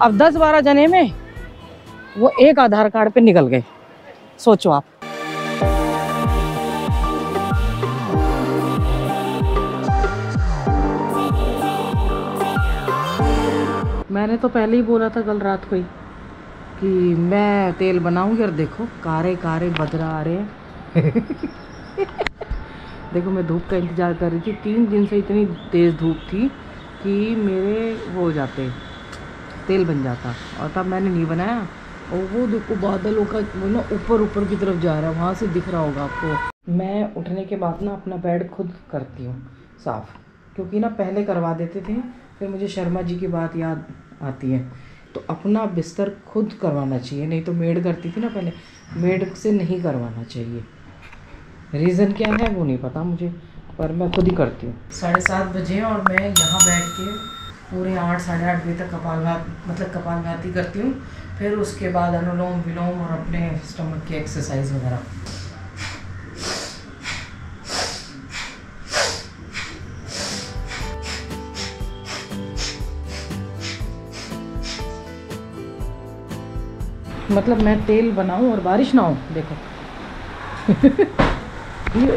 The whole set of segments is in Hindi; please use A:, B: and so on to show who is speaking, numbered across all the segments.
A: अब 10-12 जने में वो एक आधार कार्ड पे निकल गए, सोचो आप। मैंने तो पहले ही बोला था कल रात को ही कि मैं तेल बनाऊंगी, और देखो कारे कारे बदरा आ रहे हैं। देखो मैं धूप का इंतज़ार कर रही थी, 3 दिन से इतनी तेज़ धूप थी कि मेरे वो हो जाते, तेल बन जाता, और तब मैंने नहीं बनाया। और वो देखो बादलों का वो ना ऊपर की तरफ जा रहा है, वहाँ से दिख रहा होगा आपको। मैं उठने के बाद ना अपना बेड खुद करती हूँ साफ़, क्योंकि ना पहले करवा देते थे, फिर मुझे शर्मा जी की बात याद आती है, तो अपना बिस्तर खुद करवाना चाहिए। नहीं तो मेड करती थी ना पहले, मेड से नहीं करवाना चाहिए। रीज़न क्या है वो नहीं पता मुझे, पर मैं खुद ही करती हूँ। 7:30 बजे और मैं यहाँ बैठ के पूरे 8 साढ़े 8 बजे तक कपालभाति करती हूँ। फिर उसके बाद अनुलोम विलोम और अपने स्टमक की एक्सरसाइज वगैरह। मतलब मैं तेल बनाऊं और बारिश ना हो, देखो। ये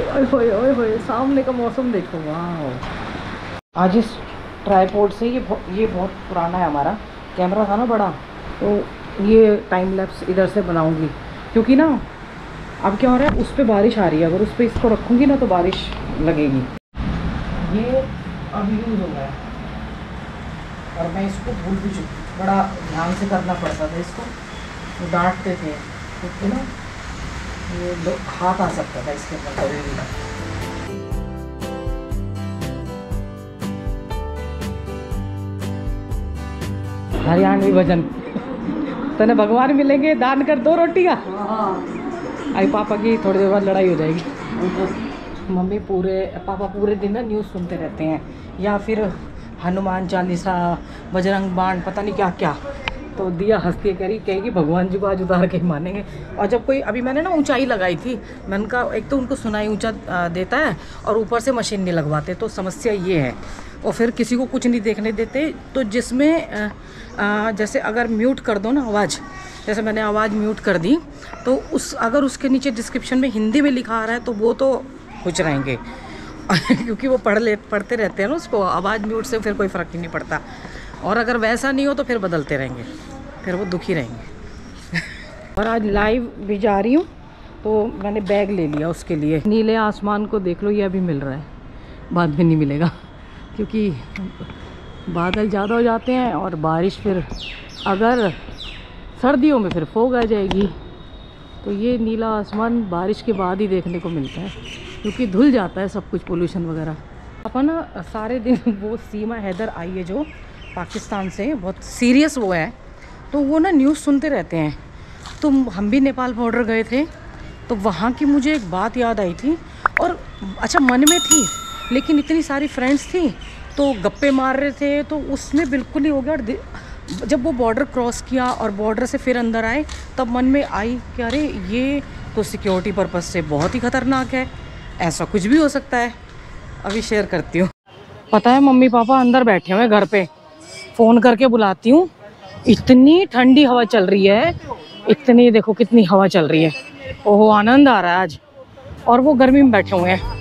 A: ओए सामने का मौसम देखो, वाह। आज इस ट्राइपॉड से ये बहुत पुराना है हमारा कैमरा था ना बड़ा, तो ये टाइम लैप्स इधर से बनाऊंगी, क्योंकि ना अब क्या हो रहा है, उस पर बारिश आ रही है, अगर उस पर इसको रखूँगी ना तो बारिश लगेगी। ये अब यूज़ हो गया है और मैं इसको भूल भी चुकी, बड़ा ध्यान से करना पड़ता था इसको, वो डांटते थे क्योंकि ना ये हाथ आ सकता था इसके ऊपर कभी भी। हरियाणवी भजन तने भगवान मिलेंगे, दान कर 2 रोटी का। आई पापा की थोड़ी देर बाद लड़ाई हो जाएगी। मम्मी पापा पूरे दिन ना न्यूज़ सुनते रहते हैं, या फिर हनुमान चालीसा, बजरंग बाण, पता नहीं क्या क्या। तो दिया हंसती कहेगी भगवान जी को आज उतार के ही मानेंगे। और जब कोई, अभी मैंने ना ऊंचाई लगाई थी, मैंने कहा एक तो उनको सुनाई ऊंचा देता है और ऊपर से मशीन नहीं लगवाते, तो समस्या ये है। और फिर किसी को कुछ नहीं देखने देते, तो जिसमें जैसे अगर म्यूट कर दो ना आवाज़, जैसे मैंने आवाज़ म्यूट कर दी, तो अगर उसके नीचे डिस्क्रिप्शन में हिंदी में लिखा आ रहा है तो वो तो खुश रहेंगे। क्योंकि वो पढ़ते रहते हैं ना उसको, आवाज़ म्यूट से फिर कोई फ़र्क ही नहीं पड़ता। और अगर वैसा नहीं हो तो फिर बदलते रहेंगे, फिर वो दुखी रहेंगे। और आज लाइव भी जा रही हूँ, तो मैंने बैग ले लिया उसके लिए। नीले आसमान को देख लो, ये अभी मिल रहा है, बाद में नहीं मिलेगा, क्योंकि बादल ज़्यादा हो जाते हैं और बारिश फिर अगर सर्दियों में फिर फोग आ जाएगी। तो ये नीला आसमान बारिश के बाद ही देखने को मिलता है, क्योंकि धुल जाता है सब कुछ, पोल्यूशन वगैरह। अपन ना सारे दिन, वो सीमा हैदर आई है जो पाकिस्तान से, बहुत सीरियस वो है, तो वो ना न्यूज़ सुनते रहते हैं। तो हम भी नेपाल बॉर्डर गए थे, तो वहाँ की मुझे एक बात याद आई थी, और अच्छा मन में थी, लेकिन इतनी सारी फ्रेंड्स थी तो गप्पे मार रहे थे, तो उसमें बिल्कुल ही हो गया। और जब वो बॉर्डर क्रॉस किया और बॉर्डर से फिर अंदर आए, तब मन में आई कि अरे ये तो सिक्योरिटी पर्पज़ से बहुत ही ख़तरनाक है, ऐसा कुछ भी हो सकता है। अभी शेयर करती हूँ। पता है मम्मी पापा अंदर बैठे हुए घर पे, फ़ोन करके बुलाती हूँ, इतनी ठंडी हवा चल रही है, इतनी देखो कितनी हवा चल रही है, ओहो आनंद आ रहा है आज। और वो गर्मी में बैठे हुए हैं।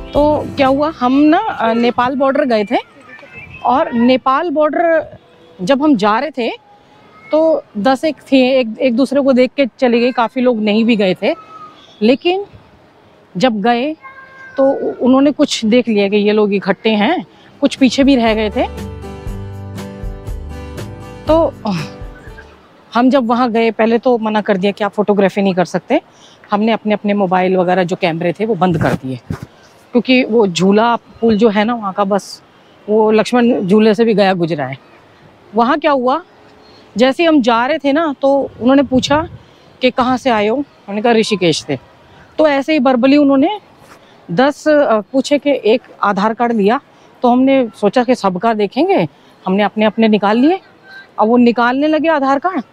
A: तो क्या हुआ, हम ना नेपाल बॉर्डर गए थे, और नेपाल बॉर्डर जब हम जा रहे थे तो 10 एक थे, एक दूसरे को देख के चले गए, काफ़ी लोग नहीं भी गए थे। लेकिन जब गए तो उन्होंने कुछ देख लिया कि ये लोग इकट्ठे हैं, कुछ पीछे भी रह गए थे। तो हम जब वहाँ गए, पहले तो मना कर दिया कि आप फोटोग्राफी नहीं कर सकते। हमने अपने अपने मोबाइल वगैरह जो कैमरे थे वो बंद कर दिए, क्योंकि वो झूला पुल जो है ना वहाँ का, बस वो लक्ष्मण झूले से भी गया गुजरा है। वहाँ क्या हुआ, जैसे हम जा रहे थे ना, तो उन्होंने पूछा कि कहाँ से आए हो, हमने कहा ऋषिकेश से। तो ऐसे ही बर्बली उन्होंने 10 पूछे कि एक आधार कार्ड लिया, तो हमने सोचा कि सबका देखेंगे, हमने अपने अपने निकाल लिए। अब वो निकालने लगे आधार कार्ड,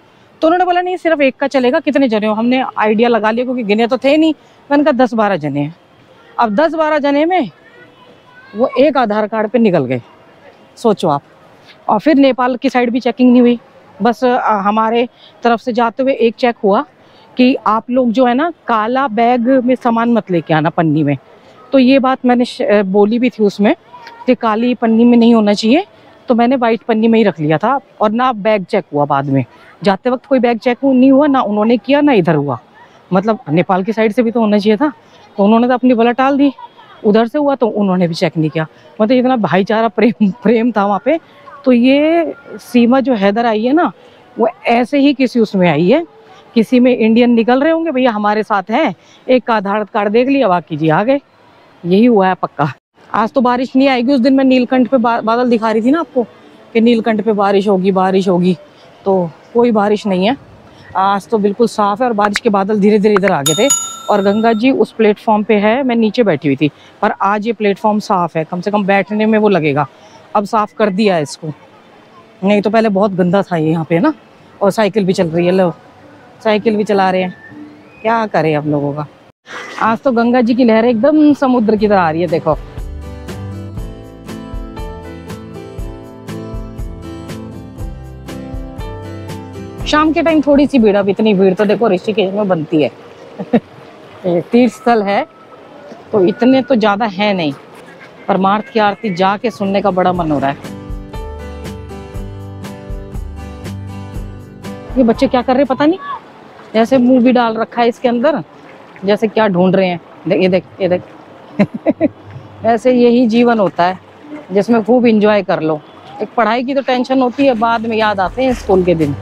A: तो उन्होंने बोला नहीं सिर्फ एक का चलेगा, कितने जने हो। हमने आइडिया लगा लिया, क्योंकि गिने तो थे नहीं, मैंने कहा 10-12 जने हैं। अब 10-12 जने में वो एक आधार कार्ड पे निकल गए, सोचो आप। और फिर नेपाल की साइड भी चेकिंग नहीं हुई, बस हमारे तरफ से जाते हुए एक चेक हुआ कि आप लोग जो है ना काला बैग में सामान मत लेके आना पन्नी में। तो ये बात मैंने बोली भी थी उसमें कि काली पन्नी में नहीं होना चाहिए, तो मैंने वाइट पन्नी में ही रख लिया था। और ना बैग चेक हुआ, बाद में जाते वक्त कोई बैग चेक नहीं हुआ, ना उन्होंने किया ना इधर हुआ। मतलब नेपाल की साइड से भी तो होना चाहिए था, तो उन्होंने तो अपनी बला टाल दी। उधर से हुआ तो उन्होंने भी चेक नहीं किया। मतलब इतना भाईचारा प्रेम था वहाँ पे। तो ये सीमा जो हैदर आई है ना, वो ऐसे ही किसी उसमें आई है, किसी में इंडियन निकल रहे होंगे, भैया हमारे साथ हैं, एक का आधार कार्ड देख लिया, बाकी जी आ गए। यही हुआ है पक्का। आज तो बारिश नहीं आएगी। उस दिन मैं नीलकंठ पे बादल दिखा रही थी ना आपको कि नीलकंठ पे बारिश होगी, तो कोई बारिश नहीं है। आज तो बिल्कुल साफ है और बारिश के बादल धीरे धीरे इधर आ गए थे। और गंगा जी उस प्लेटफॉर्म पे है, मैं नीचे बैठी हुई थी, पर आज ये प्लेटफॉर्म साफ है, कम से कम बैठने में वो लगेगा। अब साफ कर दिया है इसको, नहीं तो पहले बहुत गंदा था ये यहाँ पे ना। और साइकिल भी चल रही है, लो साइकिल भी चला रहे हैं, क्या करें अब लोगों का। आज तो गंगा जी की लहर एकदम समुद्र की तरह आ रही है, देखो। शाम के टाइम थोड़ी सी भीड़, अब इतनी भीड़ तो देखो ऋषिकेश में बनती है। तीर्थ स्थल है तो इतने तो ज्यादा है नहीं, परमार्थ की आरती जाके सुनने का बड़ा मन हो रहा है। ये बच्चे क्या कर रहे हैं पता नहीं, जैसे मुंह भी डाल रखा है इसके अंदर, जैसे क्या ढूंढ रहे हैं। ये देख ऐसे यही जीवन होता है जिसमें खूब एंजॉय कर लो। एक पढ़ाई की तो टेंशन होती है, बाद में याद आते हैं स्कूल के दिन।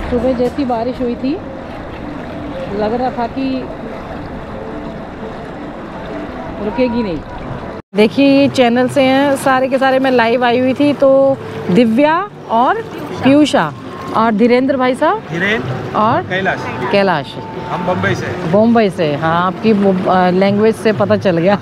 A: सुबह जैसी बारिश हुई थी, लग रहा था कि रुकेगी नहीं। देखिए ये चैनल से हैं सारे के सारे, मैं लाइव आई हुई थी, तो दिव्या और पीयूषा और धीरेन्द्र भाई साहब और कैलाश।
B: हम
A: बम्बई से। हाँ, आपकी लैंग्वेज से पता चल गया।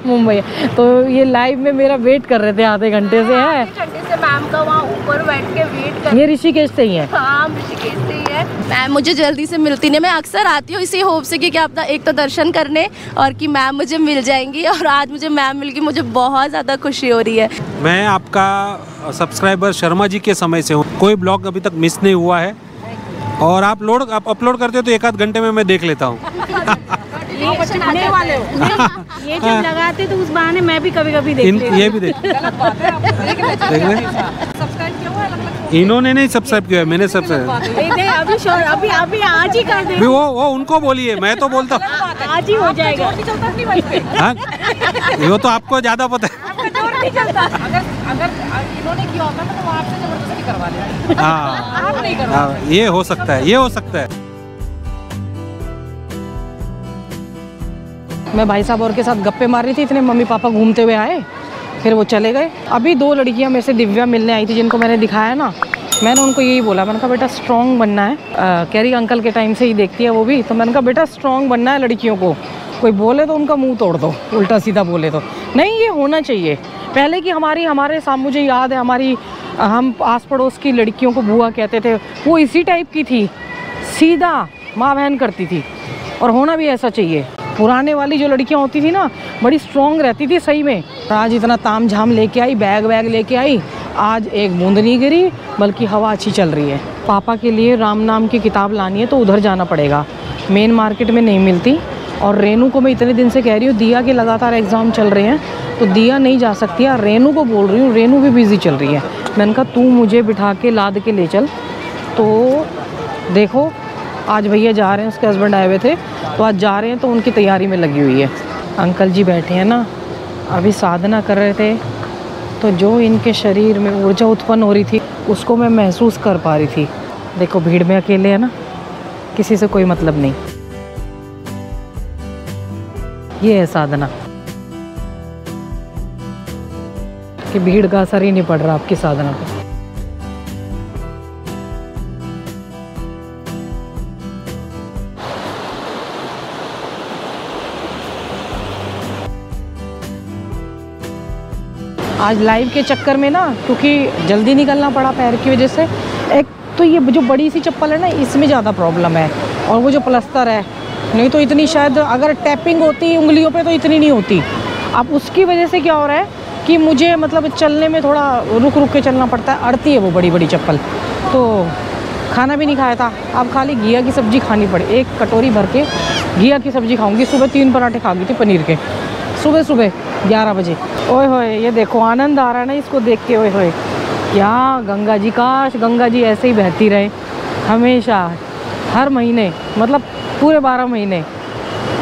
A: मुंबई। तो ये लाइव में मेरा वेट कर रहे थे आधे घंटे से है।
C: मैम का वहाँ ऊपर बैठ के वेट कर।
A: ये ऋषिकेश से ही है।
C: हाँ, ऋषिकेश से ही है। मैम मुझे जल्दी से मिलती नहीं, मैं अक्सर आती हूँ इसी होप से कि अपना एक तो दर्शन करने और कि मैम मुझे मिल जाएंगी, और आज मुझे मैम मिल गई, मुझे बहुत ज़्यादा खुशी हो रही है।
B: मैं आपका सब्सक्राइबर शर्मा जी के समय से हूँ, कोई ब्लॉग अभी तक मिस नहीं हुआ है, और आप अपलोड करते हो तो एक आध घंटे में मैं देख लेता हूँ।
C: वाले हो। ये जब लगाते तो उस बहाने मैं भी कभी कभी देख
B: ये भी देख इन्होंने नहीं सब्सक्राइब किया, मैंने सब्सक्राइब।
C: अभी आज ही कर दे।
B: वो उनको बोलिए, मैं तो बोलता हूँ
C: आज ही हो जाएगा।
B: हाँ, वो तो आपको ज्यादा पता है।
A: अगर इन्होंने किया होता तो वो आपसे जबरदस्ती करवा लेते।
B: हाँ, ये हो सकता है, ये हो सकता है।
A: मैं भाई साहब और के साथ गप्पे मार रही थी, इतने मम्मी पापा घूमते हुए आए, फिर वो चले गए। अभी 2 लड़कियां मेरे से दिव्या मिलने आई थी, जिनको मैंने दिखाया ना, मैंने उनको यही बोला, मैंने कहा बेटा स्ट्रॉन्ग बनना है। कह रही अंकल के टाइम से ही देखती है वो भी, तो मैंने कहा बेटा स्ट्रॉन्ग बनना है लड़कियों को, कोई बोले तो उनका मुंह तोड़ दो, उल्टा सीधा बोले तो नहीं, ये होना चाहिए। पहले की हमारे सामने मुझे याद है, हम आस पड़ोस की लड़कियों को बुआ कहते थे, वो इसी टाइप की थी, सीधा माँ बहन करती थी, और होना भी ऐसा चाहिए। पुराने वाली जो लड़कियां होती थी ना, बड़ी स्ट्रॉन्ग रहती थी सही में। आज इतना ताम झाम लेके आई, बैग लेके आई, आज एक बूंद नहीं गिरी, बल्कि हवा अच्छी चल रही है। पापा के लिए राम नाम की किताब लानी है तो उधर जाना पड़ेगा, मेन मार्केट में नहीं मिलती। और रेनू को मैं इतने दिन से कह रही हूँ, दिया के लगातार एग्ज़ाम चल रहे हैं तो दिया नहीं जा सकती है, रेनू को बोल रही हूँ, रेनू भी बिज़ी चल रही है। मैंने कहा तू मुझे बिठा के लाद के ले चल। तो देखो आज भैया जा रहे हैं, उसके हस्बैंड आए हुए थे, तो आज जा रहे हैं, तो उनकी तैयारी में लगी हुई है। अंकल जी बैठे हैं ना, अभी साधना कर रहे थे, तो जो इनके शरीर में ऊर्जा उत्पन्न हो रही थी उसको मैं महसूस कर पा रही थी। देखो भीड़ में अकेले है ना, किसी से कोई मतलब नहीं, ये है साधना कि भीड़ का असर ही नहीं पड़ रहा आपकी साधना पे। आज लाइव के चक्कर में ना, क्योंकि जल्दी निकलना पड़ा पैर की वजह से, एक तो ये जो बड़ी सी चप्पल है ना, इसमें ज़्यादा प्रॉब्लम है। और वो जो प्लस्तर है, नहीं तो इतनी शायद अगर टैपिंग होती उंगलियों पे तो इतनी नहीं होती। अब उसकी वजह से क्या हो रहा है कि मुझे मतलब चलने में थोड़ा रुक रुक के चलना पड़ता है, अड़ती है वो बड़ी बड़ी चप्पल। तो खाना भी नहीं खाया था, अब खाली घिया की सब्ज़ी खानी पड़ी। एक कटोरी भर के घिया की सब्ज़ी खाऊंगी। सुबह 3 पराठे खा गई थी पनीर के, सुबह सुबह 11 बजे। ओए होए, ये देखो आनंद आ रहा है ना इसको देख के। ओए होए, क्या गंगा जी, काश गंगा जी ऐसे ही बहती रहे हमेशा, हर महीने, मतलब पूरे 12 महीने।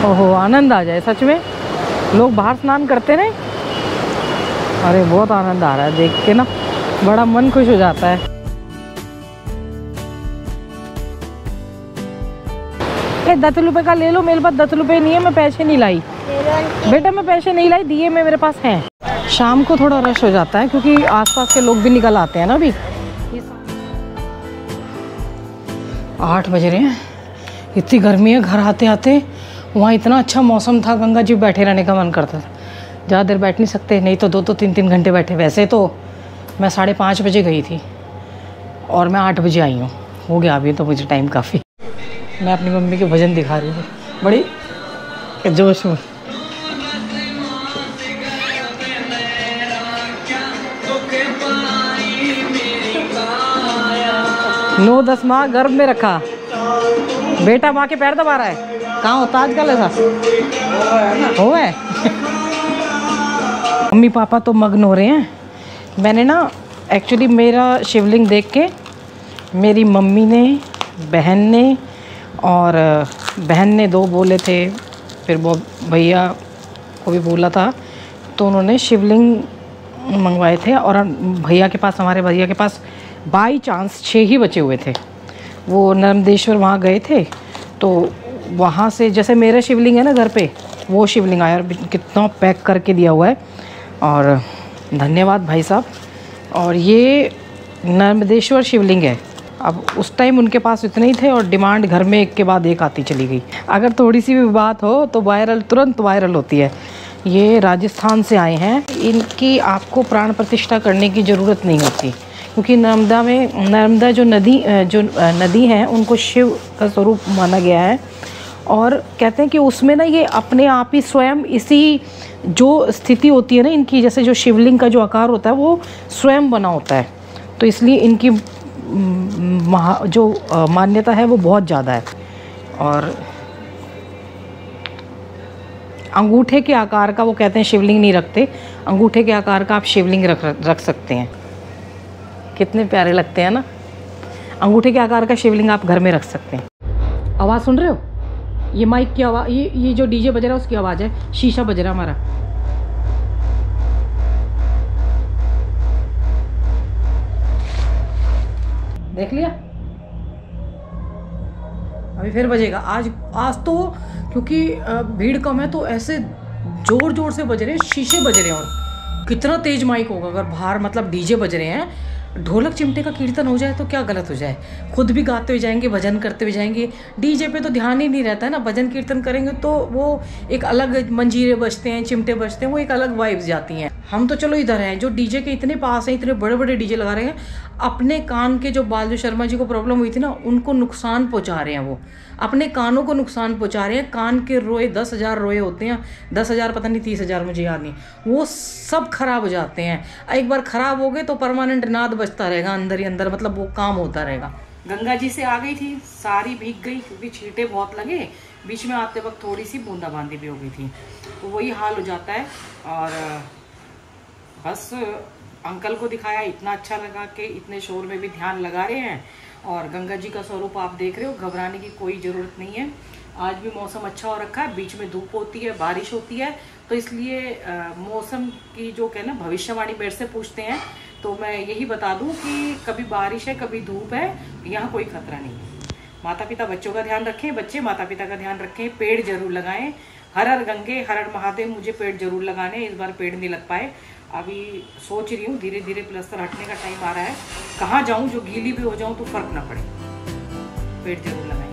A: ओहो, आनंद आ जाए सच में। लोग बाहर स्नान करते रहे। अरे बहुत आनंद आ रहा है देख के ना, बड़ा मन खुश हो जाता है। ए 10 रुपये का ले लो, मेरे पास 10 रुपये नहीं है, मैं पैसे नहीं लाई बेटा, मैं पैसे नहीं लाई, दिए में मेरे पास हैं। शाम को थोड़ा रश हो जाता है क्योंकि आसपास के लोग भी निकल आते हैं ना। अभी 8 बज रहे हैं, इतनी गर्मी है। घर आते आते वहाँ इतना अच्छा मौसम था, गंगा जी बैठे रहने का मन करता था। ज़्यादा देर बैठ नहीं सकते, नहीं तो 2 3 घंटे बैठे। वैसे तो मैं 5:30 बजे गई थी और मैं 8 बजे आई हूँ, हो गया अभी तो मुझे टाइम काफ़ी। मैं अपनी मम्मी के भजन दिखा रही हूँ बड़ी जोश में। नो 10 माह गर्भ में रखा, बेटा माँ के पैर दबा रहा है। कहाँ होता आजकल ऐसा हो है। मम्मी पापा तो मग्न हो रहे हैं। मैंने ना एक्चुअली मेरा शिवलिंग देख के मेरी मम्मी ने, बहन ने और बहन ने 2 बोले थे, फिर वो भैया को भी बोला था, तो उन्होंने शिवलिंग मंगवाए थे। और भैया के पास, हमारे भैया के पास बाई चांस 6 ही बचे हुए थे। वो नर्मदेश्वर वहाँ गए थे, तो वहाँ से जैसे मेरा शिवलिंग है ना घर पे, वो शिवलिंग आया और कितना पैक करके दिया हुआ है। और धन्यवाद भाई साहब। और ये नर्मदेश्वर शिवलिंग है। अब उस टाइम उनके पास इतने ही थे और डिमांड घर में एक के बाद एक आती चली गई। अगर थोड़ी सी भी बात हो तो वायरल, तुरंत वायरल होती है। ये राजस्थान से आए हैं, इनकी आपको प्राण प्रतिष्ठा करने की ज़रूरत नहीं होती क्योंकि नर्मदा जो नदी है उनको शिव का स्वरूप माना गया है। और कहते हैं कि उसमें ना ये अपने आप ही स्वयं इसी जो स्थिति होती है ना इनकी, जैसे जो शिवलिंग का जो आकार होता है वो स्वयं बना होता है, तो इसलिए इनकी जो मान्यता है वो बहुत ज़्यादा है। और अंगूठे के आकार का वो कहते हैं शिवलिंग नहीं रखते, अंगूठे के आकार का आप शिवलिंग रख सकते हैं। कितने प्यारे लगते हैं ना। अंगूठे के आकार का शिवलिंग आप घर में रख सकते हैं। आवाज़ सुन रहे हो? ये माइक की आवाज़, ये जो डीजे बज रहा है उसकी आवाज़ है। शीशा बज रहा हमारा। देख लिया, अभी फिर बजेगा। आज तो क्योंकि भीड़ कम है तो ऐसे जोर जोर से बज रहे हैं, शीशे बज रहे हैं। और कितना तेज माइक होगा अगर बाहर मतलब डीजे बज रहे हैं। ढोलक चिमटे का कीर्तन हो जाए तो क्या गलत हो जाए। खुद भी गाते हुए जाएंगे, भजन करते हुए जाएंगे। डीजे पे तो ध्यान ही नहीं रहता है ना। भजन कीर्तन करेंगे तो वो एक अलग, मंजीरे बजते हैं, चिमटे बजते हैं, वो एक अलग वाइब्स जाती हैं। हम तो चलो इधर हैं, जो डीजे के इतने पास हैं, इतने बड़े बड़े डीजे लगा रहे हैं, अपने कान के जो बाल, जो शर्मा जी को प्रॉब्लम हुई थी ना, उनको नुकसान पहुंचा रहे हैं। वो अपने कानों को नुकसान पहुंचा रहे हैं। कान के रोए 10,000 रोए होते हैं, 10,000 पता नहीं 30,000 मुझे याद नहीं, वो सब खराब हो जाते हैं। एक बार खराब हो गए तो परमानेंट नाद बजता रहेगा अंदर ही अंदर, मतलब वो काम होता रहेगा। गंगा जी से आ गई थी, सारी भीग गई क्योंकि छींटे बहुत लगे। बीच में आते वक्त थोड़ी सी बूंदाबांदी भी हो गई थी, तो वही हाल हो जाता है। और बस अंकल को दिखाया, इतना अच्छा लगा कि इतने शोर में भी ध्यान लगा रहे हैं। और गंगा जी का स्वरूप आप देख रहे हो, घबराने की कोई ज़रूरत नहीं है। आज भी मौसम अच्छा हो रखा है, बीच में धूप होती है, बारिश होती है, तो इसलिए मौसम की जो क्या ना भविष्यवाणी मेरे से पूछते हैं तो मैं यही बता दूं कि कभी बारिश है, कभी धूप है, यहाँ कोई खतरा नहीं है। माता पिता बच्चों का ध्यान रखें, बच्चे माता पिता का ध्यान रखें, पेड़ जरूर लगाएं। हर हर गंगे हर हर महादेव, मुझे पेड़ जरूर लगाने। इस बार पेड़ नहीं लग पाए, अभी सोच रही हूँ धीरे धीरे प्लास्टर हटने का टाइम आ रहा है। कहाँ जाऊँ जो गीली भी हो जाऊँ तो फर्क ना पड़े, पेड़ जरूर लगाएं।